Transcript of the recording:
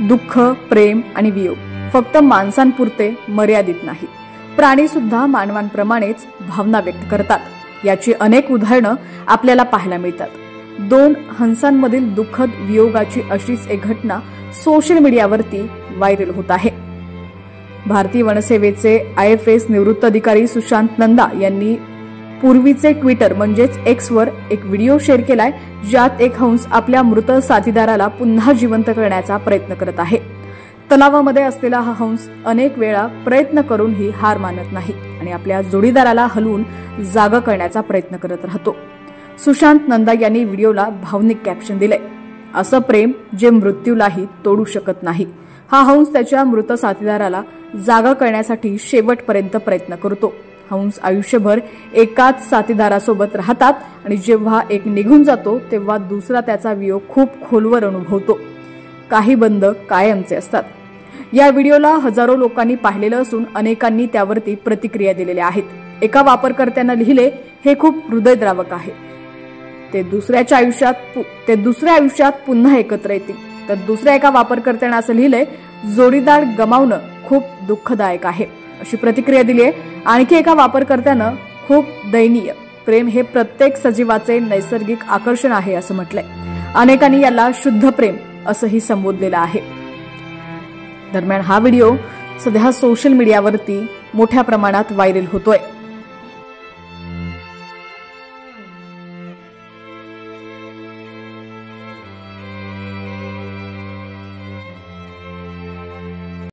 दुःख, प्रेम आणि वियोग फक्त माणसांपुरते मर्यादित नाही, प्राणी सुद्धा मानवांप्रमाणेच भावना व्यक्त करतात। याची अनेक उदाहरणं आपल्याला पाहायला मिळतात। 2 हंसांमधील दुःखद वियोगाची अशीच एक घटना सोशल मीडियावरती व्हायरल होत आहे। भारतीय वनसेवेचे IFS निवृत्त अधिकारी सुशांत नंदा यांनी पूर्वीचे ट्विटर म्हणजेच X वर एक व्हिडिओ शेअर केलाय, ज्यात एक हंस आपल्या मृत साथीदाराला पुन्हा जिवंत करण्याचा प्रयत्न करत आहे। तलावामध्ये असलेला हा हंस अनेक वेळा प्रयत्न करूनही हार मानत नाही आणि आपल्या जोडीदाराला हलवून जागा करण्याचा प्रयत्न करत राहतो। सुशांत नंदा यांनी व्हिडिओला भावनिक कॅप्शन दिले, असं प्रेम जे मृत्यूलाही तोडू शकत नाही। हा हंस त्याच्या मृत साथीदाराला जागा करण्यासाठी शेवटपर्यंत प्रयत्न करतो। हंस आयुष्यभर एकाच साथीदारासोबत राहतात आणि जेव्हा एक निघून जातो तेव्हा दुसरा त्याचा वियोग खूप खोलवर अनुभवतो। काही बंध कायमचे असतात। या व्हिडिओला हजारो लोकांनी पाहिलेलं असून अनेकांनी त्यावरती प्रतिक्रिया दिलेल्या आहेत। एका वापरकर्त्यानं लिहिले, हे खूप हृदयद्रावक आहे। ते दुसऱ्या आयुष्यात पुन्हा एकत्र येतील। तर दुसऱ्या एका वापरकर्त्यानं असं लिहिलंय, जोडीदार गमावणं खूप दुःखदायक आहे, अशी प्रतिक्रिया दिली आहे। आणखी एका वापरकर्त्यानं खूप दयनीय, प्रेम हे प्रत्येक सजीवाचे नैसर्गिक आकर्षण आहे असं म्हटलंय। अनेकांनी याला शुद्ध प्रेम असंही संबोधलेलं आहे। दरम्यान हा व्हिडिओ सध्या सोशल मीडियावरती मोठ्या प्रमाणात व्हायरल होतोय।